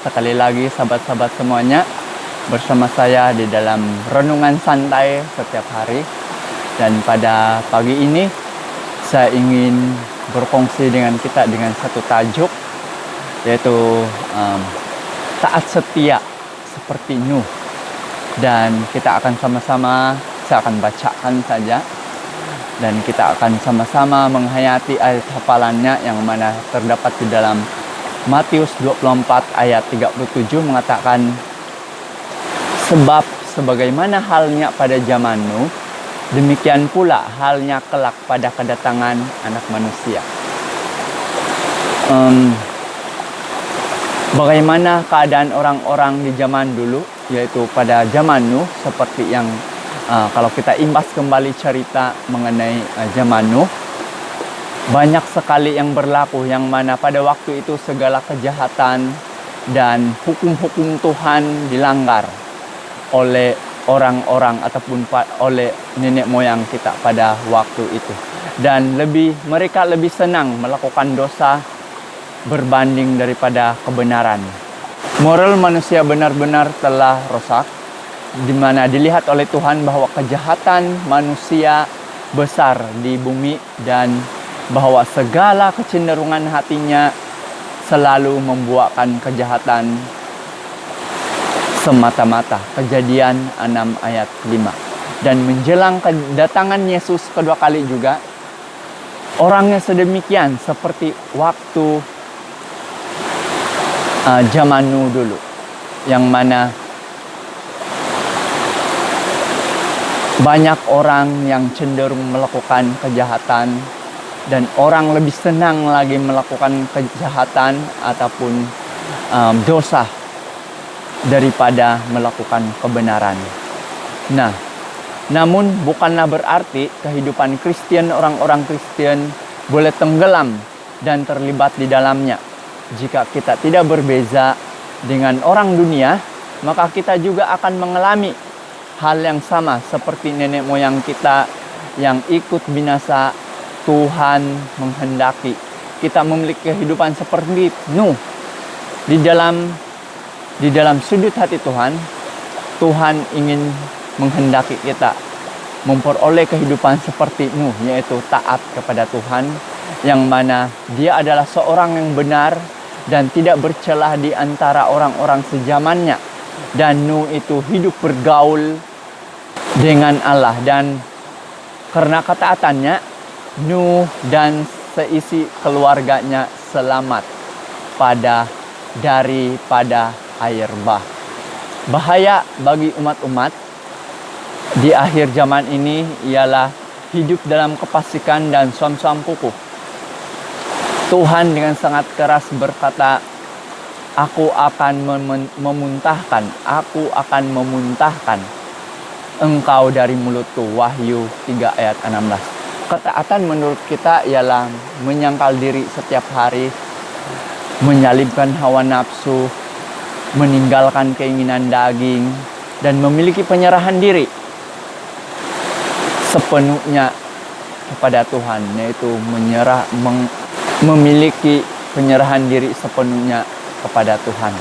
sekali lagi sahabat-sahabat semuanya bersama saya di dalam renungan santai setiap hari. Dan pada pagi ini saya ingin berkongsi dengan kita dengan satu tajuk, yaitu taat setia seperti Nuh. Dan kita akan sama-sama, saya akan bacakan saja, dan kita akan sama-sama menghayati ayat hafalannya yang mana terdapat di dalam Matius 24 ayat 37 mengatakan, sebab sebagaimana halnya pada zaman Nuh, demikian pula halnya kelak pada kedatangan Anak Manusia. Bagaimana keadaan orang-orang di zaman dulu, yaitu pada zaman Nuh, seperti yang kalau kita imbas kembali cerita mengenai zaman Nuh, banyak sekali yang berlaku yang mana pada waktu itu segala kejahatan dan hukum-hukum Tuhan dilanggar oleh orang-orang ataupun oleh nenek moyang kita pada waktu itu. Dan mereka lebih senang melakukan dosa berbanding daripada kebenaran. Moral manusia benar-benar telah rusak, di mana dilihat oleh Tuhan bahwa kejahatan manusia besar di bumi dan bahwa segala kecenderungan hatinya selalu membuahkan kejahatan semata-mata. Kejadian 6 ayat 5. Dan menjelang kedatangan Yesus kedua kali juga, orangnya sedemikian seperti waktu zaman Nuh dulu, yang mana banyak orang yang cenderung melakukan kejahatan, dan orang lebih senang lagi melakukan kejahatan ataupun dosa daripada melakukan kebenaran. Nah, namun bukanlah berarti kehidupan Kristen, orang-orang Kristen boleh tenggelam dan terlibat di dalamnya. Jika kita tidak berbeza dengan orang dunia, maka kita juga akan mengalami hal yang sama seperti nenek moyang kita yang ikut binasa. Tuhan menghendaki kita memiliki kehidupan seperti Nuh. Di dalam sudut hati Tuhan, Tuhan ingin menghendaki kita memperoleh kehidupan seperti Nuh, yaitu taat kepada Tuhan, yang mana dia adalah seorang yang benar dan tidak bercelah di antara orang-orang sezamannya. Dan Nuh itu hidup bergaul dengan Allah, dan karena ketaatannya, Nuh dan seisi keluarganya selamat daripada air bah. Bahaya bagi umat-umat di akhir zaman ini ialah hidup dalam kefasikan dan suam-suam kukuh. Tuhan dengan sangat keras berkata, aku akan memuntahkan engkau dari mulutku. Wahyu 3 ayat 16. Ketaatan menurut kita ialah menyangkal diri setiap hari, menyalibkan hawa nafsu, meninggalkan keinginan daging, dan memiliki penyerahan diri sepenuhnya kepada Tuhan, yaitu memiliki penyerahan diri sepenuhnya kepada Tuhan.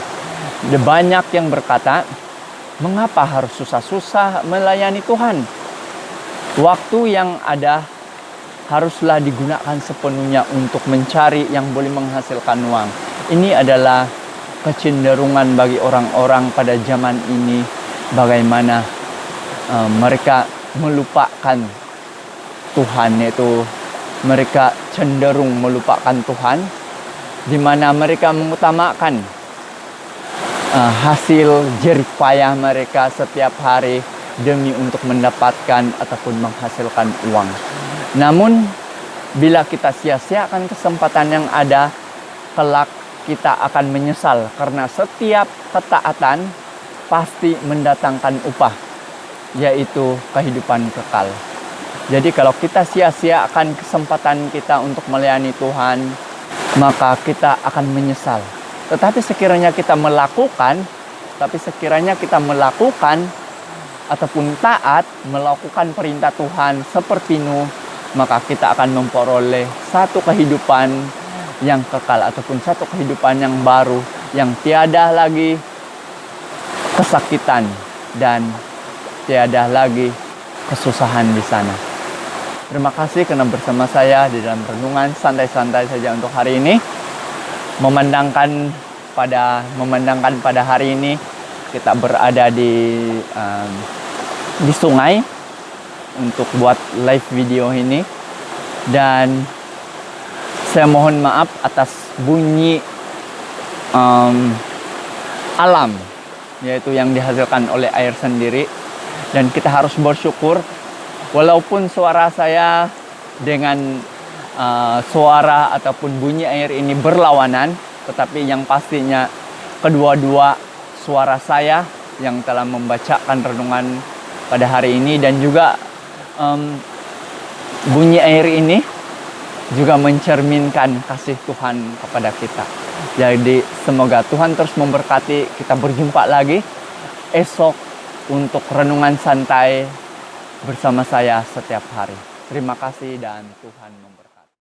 Banyak yang berkata, mengapa harus susah-susah melayani Tuhan? Waktu yang ada haruslah digunakan sepenuhnya untuk mencari yang boleh menghasilkan uang. Ini adalah kecenderungan bagi orang-orang pada zaman ini, bagaimana mereka melupakan Tuhan, yaitu mereka cenderung melupakan Tuhan, di mana mereka mengutamakan hasil jerih payah mereka setiap hari demi untuk mendapatkan ataupun menghasilkan uang. Namun bila kita sia-siakan kesempatan yang ada, kelak kita akan menyesal, karena setiap ketaatan pasti mendatangkan upah, yaitu kehidupan kekal. Jadi kalau kita sia-siakan kesempatan kita untuk melayani Tuhan, maka kita akan menyesal. Tetapi sekiranya kita melakukan ataupun taat melakukan perintah Tuhan seperti Nuh, maka kita akan memperoleh satu kehidupan yang kekal ataupun satu kehidupan yang baru, yang tiada lagi kesakitan dan tiada lagi kesusahan di sana. Terima kasih karena bersama saya di dalam renungan santai-santai saja untuk hari ini. Memandangkan pada hari ini kita berada di sungai untuk buat live video ini, dan saya mohon maaf atas bunyi alam, yaitu yang dihasilkan oleh air sendiri, dan kita harus bersyukur walaupun suara saya dengan suara ataupun bunyi air ini berlawanan, tetapi yang pastinya kedua-dua suara saya yang telah membacakan renungan pada hari ini dan juga bunyi air ini juga mencerminkan kasih Tuhan kepada kita. Jadi semoga Tuhan terus memberkati. Kita berjumpa lagi esok untuk renungan santai bersama saya setiap hari. Terima kasih dan Tuhan memberkati.